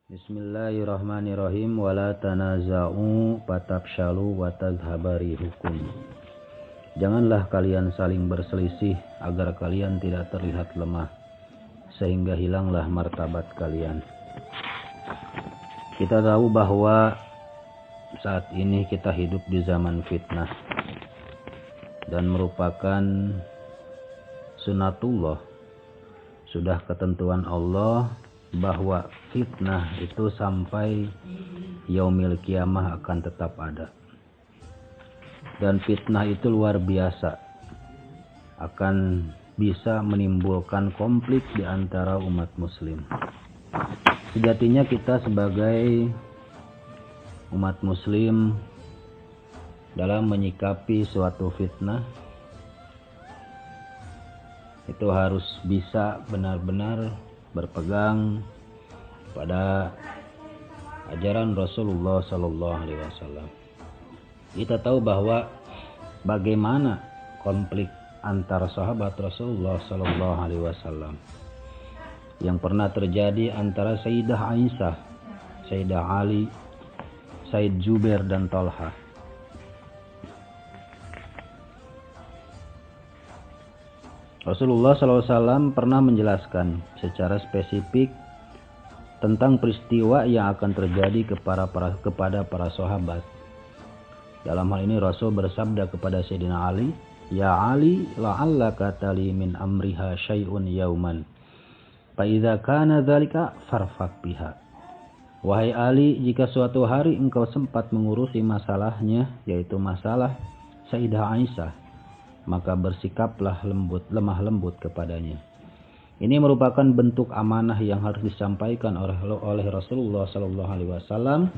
Bismillahirrahmanirrahim. Wala tanaza'u fatafshalu wa tadhhaba rihukum. Janganlah kalian saling berselisih agar kalian tidak terlihat lemah sehingga hilanglah martabat kalian. Kita tahu bahwa saat ini kita hidup di zaman fitnah dan merupakan sunatullah, sudah ketentuan Allah bahwa fitnah itu sampai yaumil kiamah akan tetap ada. Dan fitnah itu luar biasa, akan bisa menimbulkan konflik di antara umat muslim. Sejatinya kita sebagai umat muslim dalam menyikapi suatu fitnah itu harus bisa benar-benar berpegang pada ajaran Rasulullah Sallallahu Alaihi Wasallam. Kita tahu bahwa bagaimana konflik antara sahabat Rasulullah Sallallahu Alaihi Wasallam yang pernah terjadi antara Sayyidah Aisyah, Sayyidah Ali, Said Jubair dan Talha. Rasulullah SAW pernah menjelaskan secara spesifik tentang peristiwa yang akan terjadi kepada para sahabat. Dalam hal ini Rasul bersabda kepada Sayyidina Ali, "Ya Ali, la'allaka tali min amriha syai'un yauman. Fa idza kana dzalika farfaq biha." Wahai Ali, jika suatu hari engkau sempat mengurusi masalahnya, yaitu masalah Sayyidah Aisyah, maka bersikaplah lemah lembut kepadanya. Ini merupakan bentuk amanah yang harus disampaikan oleh Rasulullah Sallallahu Alaihi Wasallam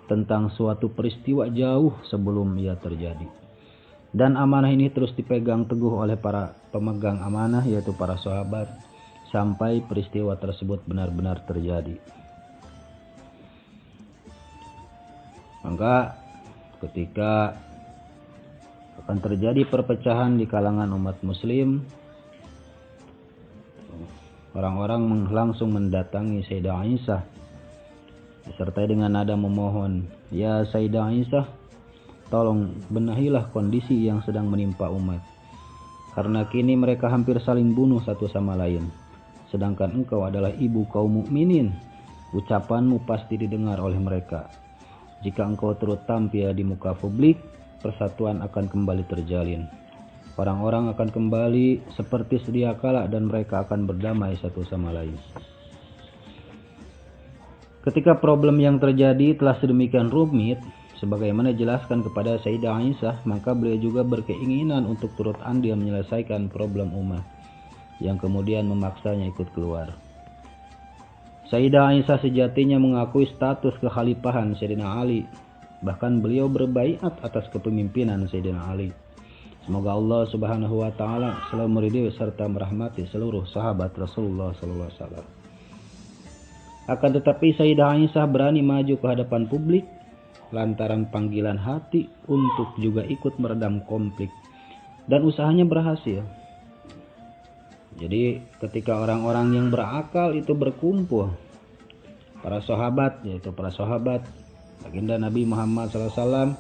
tentang suatu peristiwa jauh sebelum ia terjadi. Dan amanah ini terus dipegang teguh oleh para pemegang amanah, yaitu para sahabat, sampai peristiwa tersebut benar-benar terjadi. Maka ketika akan terjadi perpecahan di kalangan umat muslim, orang-orang langsung mendatangi Sayyidah Aisyah disertai dengan nada memohon, "Ya Sayyidah Aisyah, tolong benahilah kondisi yang sedang menimpa umat, karena kini mereka hampir saling bunuh satu sama lain, sedangkan engkau adalah ibu kaum mukminin. Ucapanmu pasti didengar oleh mereka. Jika engkau turut tampil di muka publik, persatuan akan kembali terjalin. Orang-orang akan kembali seperti sedia kala dan mereka akan berdamai satu sama lain." Ketika problem yang terjadi telah sedemikian rumit, sebagaimana dijelaskan kepada Sayyidah Aisyah, maka beliau juga berkeinginan untuk turut andil menyelesaikan problem umat, yang kemudian memaksanya ikut keluar. Sayyidah Aisyah sejatinya mengakui status kekhalifahan Sayyidina Ali. Bahkan beliau berbaiat atas kepemimpinan Sayyidina Ali. Semoga Allah Subhanahu wa taala selalu meridhai serta merahmati seluruh sahabat Rasulullah sallallahu alaihi wasallam. Akan tetapi Sayyidah Aisyah berani maju ke hadapan publik lantaran panggilan hati untuk juga ikut meredam konflik, dan usahanya berhasil. Jadi ketika orang-orang yang berakal itu berkumpul, para sahabat, yaitu para sahabat baginda Nabi Muhammad SAW,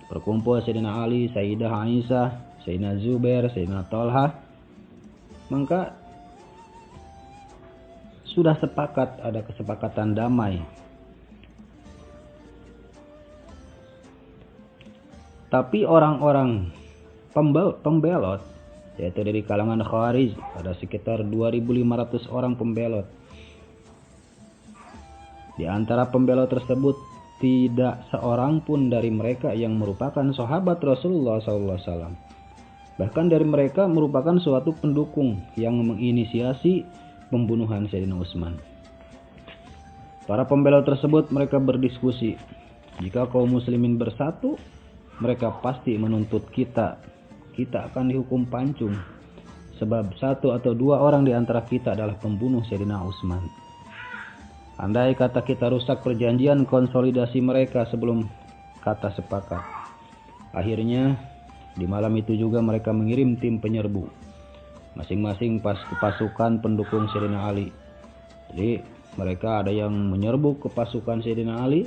berkumpul Sayyidina Ali, Sayyidah Aisyah, Sayyidina Zubair, Sayyidina Talha, maka sudah sepakat, ada kesepakatan damai. Tapi orang-orang pembelot, yaitu dari kalangan Khawarij, ada sekitar 2.500 orang pembelot. Di antara pembelot tersebut tidak seorang pun dari mereka yang merupakan sahabat Rasulullah SAW. Bahkan dari mereka merupakan suatu pendukung yang menginisiasi pembunuhan Sayyidina Utsman. Para pembelot tersebut mereka berdiskusi, jika kaum muslimin bersatu, mereka pasti menuntut kita akan dihukum pancung, sebab satu atau dua orang di antara kita adalah pembunuh Sayyidina Utsman. Andai kata kita rusak perjanjian konsolidasi mereka sebelum kata sepakat. Akhirnya di malam itu juga mereka mengirim tim penyerbu, masing-masing pasukan pendukung Sayyidina Ali. Jadi Mereka ada yang menyerbu ke pasukan Sayyidina Ali,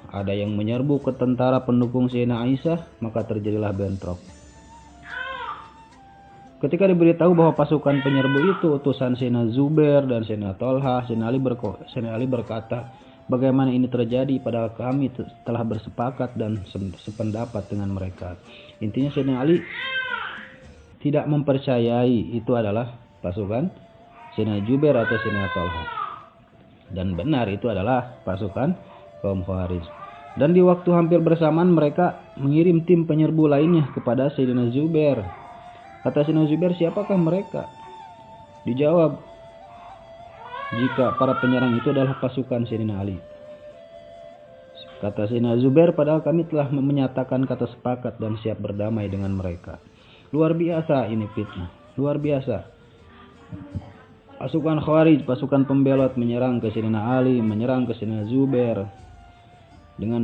ada yang menyerbu ke tentara pendukung Sayyidina Aisyah, maka terjadilah bentrok. Ketika diberitahu bahwa pasukan penyerbu itu utusan Sayyidina Zubair dan Sayyidina Tolha, Sayyidina Ali berkata, bagaimana ini terjadi padahal kami telah bersepakat dan sependapat dengan mereka. Intinya Sayyidina Ali tidak mempercayai itu adalah pasukan Sayyidina Zubair atau Sayyidina Tolha. Dan benar itu adalah pasukan kaum Khawarij. Dan di waktu hampir bersamaan mereka mengirim tim penyerbu lainnya kepada Sayyidina Zubair. Kata Sayyidina Zubair, siapakah mereka? Dijawab, jika para penyerang itu adalah pasukan Sayyidina Ali. Kata Sayyidina Zubair, padahal kami telah menyatakan kata sepakat dan siap berdamai dengan mereka. Luar biasa ini fitnah, luar biasa. Pasukan Khawarij, pasukan pembelot menyerang ke Sayyidina Ali, menyerang ke Sayyidina Zubair dengan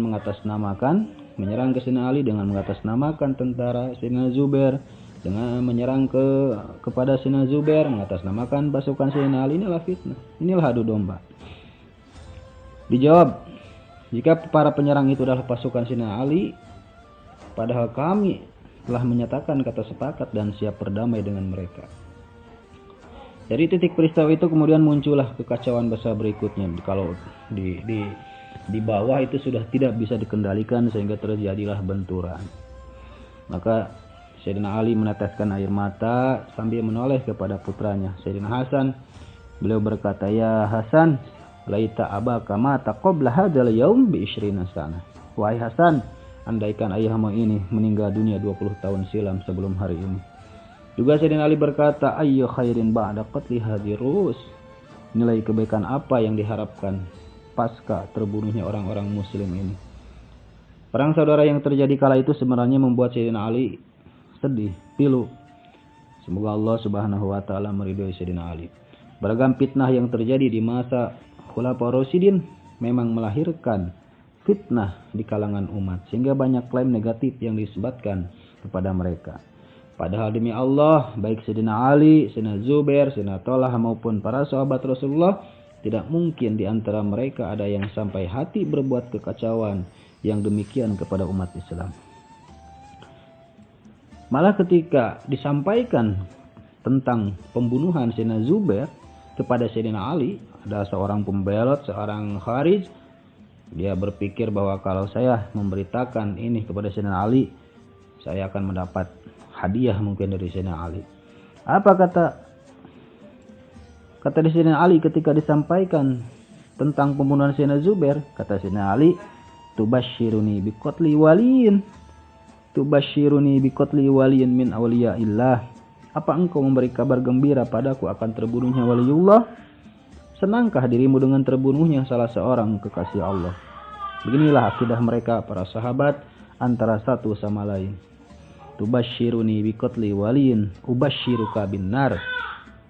menyerang ke Sayyidina Ali dengan mengatasnamakan tentara Sayyidina Zubair, dengan menyerang kepada Sayyidina Zubair mengatasnamakan pasukan Sayyidina Ali. Inilah fitnah, inilah adu domba. Dijawab, jika para penyerang itu adalah pasukan Sayyidina Ali, padahal kami telah menyatakan kata sepakat dan siap berdamai dengan mereka. Dari titik peristiwa itu kemudian muncullah kekacauan besar berikutnya. Kalau di bawah itu sudah tidak bisa dikendalikan sehingga terjadilah benturan. Maka Sayyidina Ali meneteskan air mata sambil menoleh kepada putranya Sayyidina Hasan. Beliau berkata, ya Hasan, laita abaka mata qabla hadzal yaum bi 20 sana. Wahai Hasan, andaikan ayahmu ini meninggal dunia 20 tahun silam sebelum hari ini. Juga Sayyidina Ali berkata, ayyu khairin ba'da qatli hadirus. Nilai kebaikan apa yang diharapkan pasca terbunuhnya orang-orang muslim ini. Perang saudara yang terjadi kala itu sebenarnya membuat Sayyidina Ali sedih, pilu. Semoga Allah Subhanahu wa taala meridhoi Sayyidina Ali. Beragam fitnah yang terjadi di masa Khulafaur Rasyidin memang melahirkan fitnah di kalangan umat, sehingga banyak klaim negatif yang disebatkan kepada mereka. Padahal demi Allah, baik Sayyidina Ali, Sayyidina Zubair, Sayyidina Tolha maupun para sahabat Rasulullah, tidak mungkin di antara mereka ada yang sampai hati berbuat kekacauan yang demikian kepada umat Islam. Malah ketika disampaikan tentang pembunuhan Sayyidina Zubair kepada Sayyidina Ali, ada seorang pembelot, seorang Khawarij, dia berpikir bahwa kalau saya memberitakan ini kepada Sayyidina Ali, saya akan mendapat hadiah mungkin dari Sayyidina Ali. Apa kata Sayyidina Ali ketika disampaikan tentang pembunuhan Sayyidina Zubair? Kata Sayyidina Ali, tubashiruni biqatli waliyin. Tubashiruni biqatli waliyin min awliyaillah. Apa engkau memberi kabar gembira padaku akan terbunuhnya waliullah? Senangkah dirimu dengan terbunuhnya salah seorang kekasih Allah? Beginilah akidah mereka para sahabat antara satu sama lain. Tubashiruni biqatli waliyin ubashiruka binnar.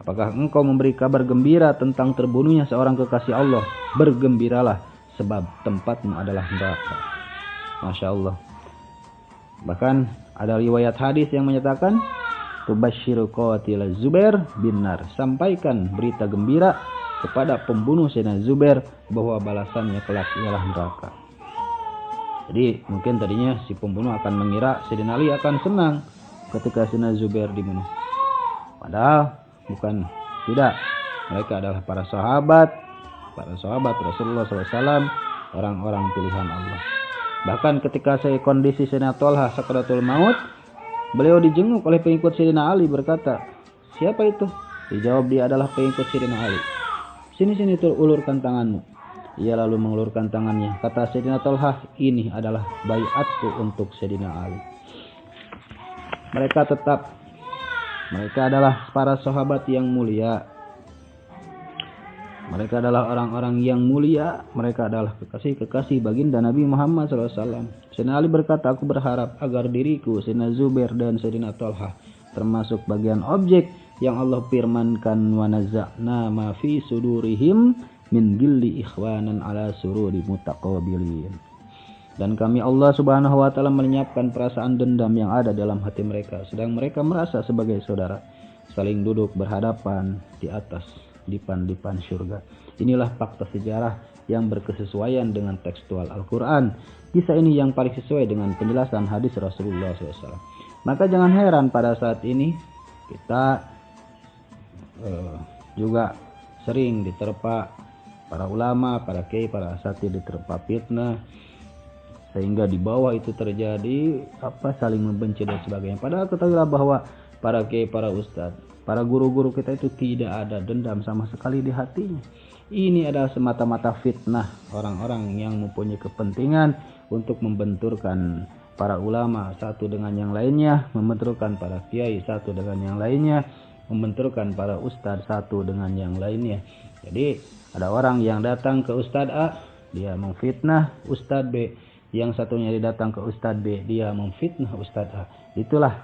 Apakah engkau memberi kabar gembira tentang terbunuhnya seorang kekasih Allah? Bergembiralah, sebab tempatmu adalah neraka. Masya Allah. Bahkan ada riwayat hadis yang menyatakan, tubashiru qatil Zubair binnar. Sampaikan berita gembira kepada pembunuh Sayyidina Zubair bahwa balasannya kelak ialah neraka. Jadi mungkin tadinya si pembunuh akan mengira Sayyidina Ali akan senang ketika Sayyidina Zubair dibunuh. Padahal bukan, tidak. Mereka adalah para sahabat Rasulullah SAW, orang-orang pilihan Allah. Bahkan ketika kondisi Sayyidina Tolha sakaratul maut, beliau dijenguk oleh pengikut Sayyidina Ali, berkata, siapa itu? Dijawab, dia adalah pengikut Sayyidina Ali. Sini ulurkan tanganmu. Ia lalu mengulurkan tangannya. Kata Sayyidina Tolha, ini adalah baiatku untuk Sayyidina Ali. Mereka adalah para sahabat yang mulia. Mereka adalah orang-orang yang mulia. Mereka adalah kekasih-kekasih baginda Nabi Muhammad SAW. Sayyidina Ali berkata, aku berharap agar diriku, Sayyidina Zubair dan Sayyidina Tolha termasuk bagian objek yang Allah firmankan, wa nazza'na ma fi sudurihim min gilli ikhwanan ala sururi mutaqabilin. Dan kami Allah Subhanahu wa taala melenyapkan perasaan dendam yang ada dalam hati mereka, sedang mereka merasa sebagai saudara, saling duduk berhadapan di atas dipan-dipan surga. Inilah fakta sejarah yang berkesesuaian dengan tekstual Al-Quran. Kisah ini yang paling sesuai dengan penjelasan hadis Rasulullah SAW. Maka jangan heran pada saat ini kita juga sering diterpa para ulama, para kiai, para asatidz diterpa fitnah, sehingga di bawah itu terjadi saling membenci dan sebagainya. Padahal ketahuilah bahwa para kiai, para ustadz, para guru-guru kita itu tidak ada dendam sama sekali di hatinya. Ini adalah semata-mata fitnah orang-orang yang mempunyai kepentingan untuk membenturkan para ulama satu dengan yang lainnya, membenturkan para kiai satu dengan yang lainnya, membenturkan para ustadz satu dengan yang lainnya. Jadi ada orang yang datang ke ustadz A, dia memfitnah ustadz B. Yang satunya datang ke ustadz B, dia memfitnah ustadz A. Itulah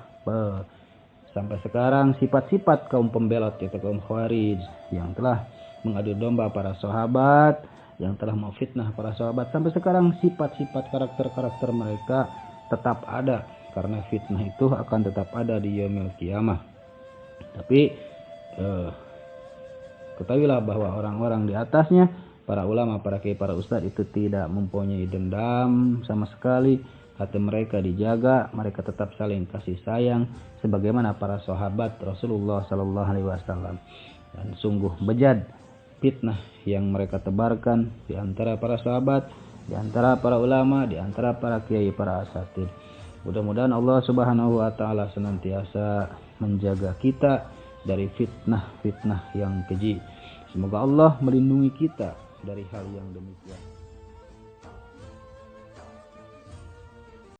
sampai sekarang sifat-sifat kaum pembelot, yaitu kaum Khawarij, yang telah mengadu domba para sahabat, yang telah memfitnah para sahabat. Sampai sekarang sifat-sifat karakter-karakter mereka tetap ada, karena fitnah itu akan tetap ada di yaumil qiyamah. Tapi ketahuilah bahwa orang-orang di atasnya, para ulama, para kiai, para ustadz itu tidak mempunyai dendam sama sekali. Hati mereka dijaga, mereka tetap saling kasih sayang sebagaimana para sahabat Rasulullah Sallallahu Alaihi Wasallam. Dan sungguh bejat fitnah yang mereka tebarkan di antara para sahabat, di antara para ulama, di antara para kiai, para asatidz. Mudah-mudahan Allah Subhanahu wa taala senantiasa menjaga kita dari fitnah-fitnah yang keji. Semoga Allah melindungi kita dari hal yang demikian.